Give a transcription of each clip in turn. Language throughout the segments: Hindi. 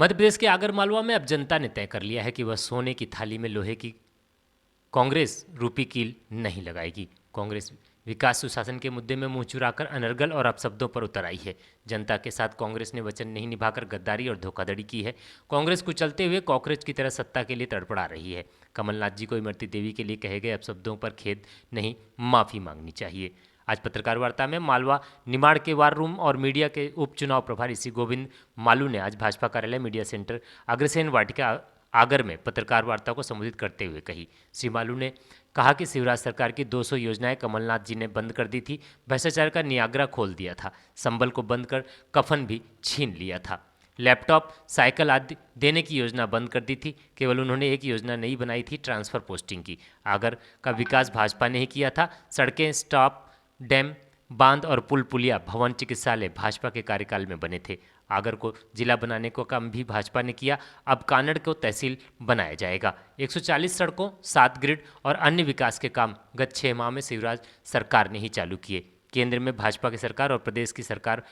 मध्य प्रदेश के आगरमालवा में अब जनता ने तय कर लिया है कि वह सोने की थाली में लोहे की कांग्रेस रूपी कील नहीं लगाएगी। कांग्रेस विकास सुशासन के मुद्दे में मुंह चुराकर अनर्गल और अपशब्दों पर उतर आई है। जनता के साथ कांग्रेस ने वचन नहीं निभाकर गद्दारी और धोखाधड़ी की है। कांग्रेस को चलते हुए कॉकरोच की तरह सत्ता के लिए तड़पड़ा रही है। कमलनाथ जी को इमरती देवी के लिए कहे गए अपशब्दों पर खेद नहीं, माफी मांगनी चाहिए। आज पत्रकार वार्ता में मालवा निमाड़ के वार रूम और मीडिया के उपचुनाव प्रभारी श्री गोविंद मालू ने आज भाजपा कार्यालय मीडिया सेंटर अग्रसेन वाटिका आगर में पत्रकार वार्ता को संबोधित करते हुए कही। श्री मालू ने कहा कि शिवराज सरकार की 200 योजनाएं कमलनाथ जी ने बंद कर दी थी। भ्रष्टाचार का नियाग्रा खोल दिया था। संबल को बंद कर कफन भी छीन लिया था। लैपटॉप, साइकिल आदि देने की योजना बंद कर दी थी। केवल उन्होंने एक योजना नहीं बनाई थी, ट्रांसफर पोस्टिंग की। आगर का विकास भाजपा ने ही किया था। सड़कें, स्टॉप, डैम, बांध और पुल पुलिया, भवन, चिकित्सालय भाजपा के कार्यकाल में बने थे। आगर को जिला बनाने का काम भी भाजपा ने किया। अब कानड़ को तहसील बनाया जाएगा। 140 सड़कों, 7 ग्रिड और अन्य विकास के काम गत 6 माह में शिवराज सरकार ने ही चालू किए। केंद्र में भाजपा की सरकार और प्रदेश की सरकार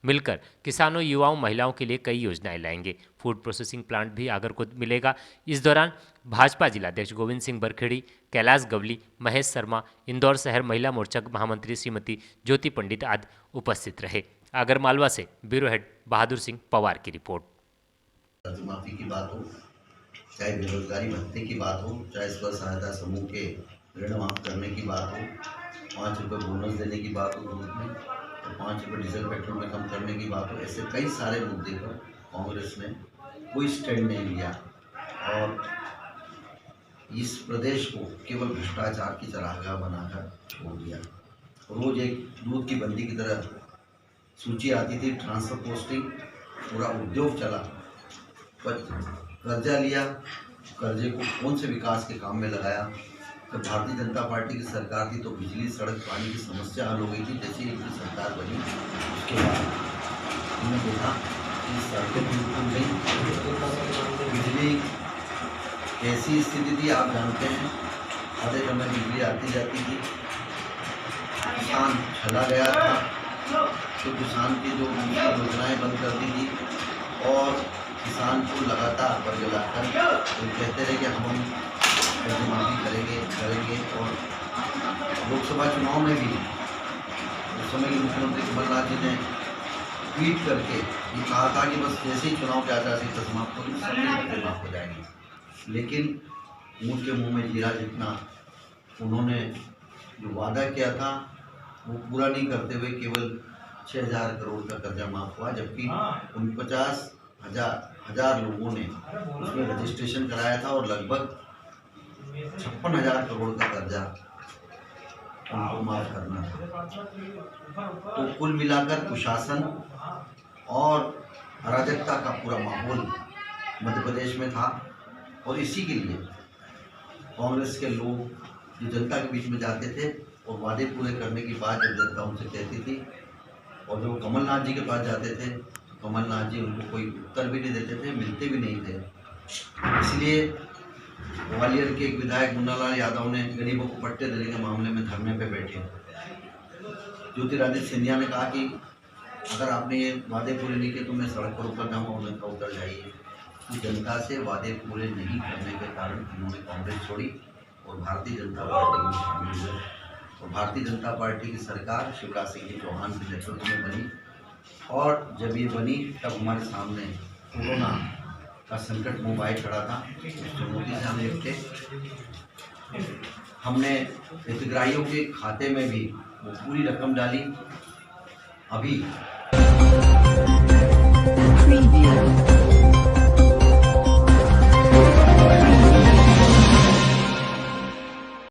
मिलकर किसानों, युवाओं, महिलाओं के लिए कई योजनाएं लाएंगे। फूड प्रोसेसिंग प्लांट भी आगर को मिलेगा। इस दौरान भाजपा जिलाध्यक्ष गोविंद सिंह बरखेड़ी, कैलाश गवली, महेश शर्मा, इंदौर शहर महिला मोर्चा महामंत्री श्रीमती ज्योति पंडित आदि उपस्थित रहे। आगरमालवा से ब्यूरो हेड बहादुर सिंह पवार की रिपोर्ट। कर्जमाफी की बात हो, चाहे बेरोजगारी भत्ते की बात हो, चाहे स्व सहायता समूह के ऋण माफ करने की बात हो, 5 रुपये बोनस देने की बात हो ग्रुप में, तो 5 रुपये डीजल पेट्रोल में कम करने की बात हो, ऐसे कई सारे मुद्दे पर कांग्रेस ने कोई स्टैंड नहीं लिया और इस प्रदेश को केवल भ्रष्टाचार की चरागाह बनाकर छोड़ दिया। रोज एक दूध की बंदी की तरह सूची आती थी, ट्रांसफर पोस्टिंग, पूरा उद्योग चला। पर कर्जा लिया, कर्जे को कौन से विकास के काम में लगाया। जब भारतीय जनता पार्टी की सरकार थी तो बिजली, सड़क, पानी की समस्या हल हो गई थी। जैसे ही इनकी सरकार बनी उसके बाद हमने देखा कि सड़कें बिल्कुल नहीं, बिजली ऐसी स्थिति थी, आप जानते हैं, आधे समय बिजली आती जाती थी। किसान चला गया था तो किसान की जो योजनाएं बंद कर दी थी और किसान को लगातार कर्ज लाकर तो कहते रहे कि हम कर्ज माफी करेंगे और लोकसभा चुनाव में भी उस समय के मुख्यमंत्री कमलनाथ जी ने ट्वीट करके ये कहा था कि बस जैसे ही चुनाव की आचार संहिता समाप्त होगी सभी कर्ज माफ हो जाएंगे। लेकिन ऊँट के मुँह में जीरा जितना उन्होंने जो वादा किया था वो पूरा नहीं करते हुए केवल 6,000 करोड़ का कर्जा माफ हुआ, जबकि 49,000 लोगों ने उसमें रजिस्ट्रेशन कराया था और लगभग 56,000 करोड़ का कर्जा उनको माफ करना था। तो कुल मिलाकर कुशासन और अराजकता का पूरा माहौल मध्य प्रदेश में था और इसी के लिए कांग्रेस के लोग जो जनता के बीच में जाते थे और वादे पूरे करने की बात जब जनता उनसे कहती थी और जो कमलनाथ जी के पास जाते थे कमलनाथ जी उनको कोई उत्तर भी नहीं देते थे, मिलते भी नहीं थे। इसलिए ग्वालियर के एक विधायक मुन्नालाल यादव ने गरीबों को पट्टे देने के मामले में धरने पे बैठे। ज्योतिरादित्य सिंधिया ने कहा कि अगर आपने ये वादे पूरे नहीं किए तो मैं सड़क पर उतर जाऊँगा, उनका उतर जाइए। तो जनता से वादे पूरे नहीं करने के कारण उन्होंने कांग्रेस छोड़ी और भारतीय जनता पार्टी में शामिल हुए और भारतीय जनता पार्टी की सरकार शिवराज सिंह चौहान के नेतृत्व में बनी। और जब ये बनी तब हमारे सामने कोरोना का संकट मुँह भाई खड़ा था। उस चुनौती से हम निपटे। हमने हितग्राहियों के खाते में भी वो पूरी रकम डाली। अभी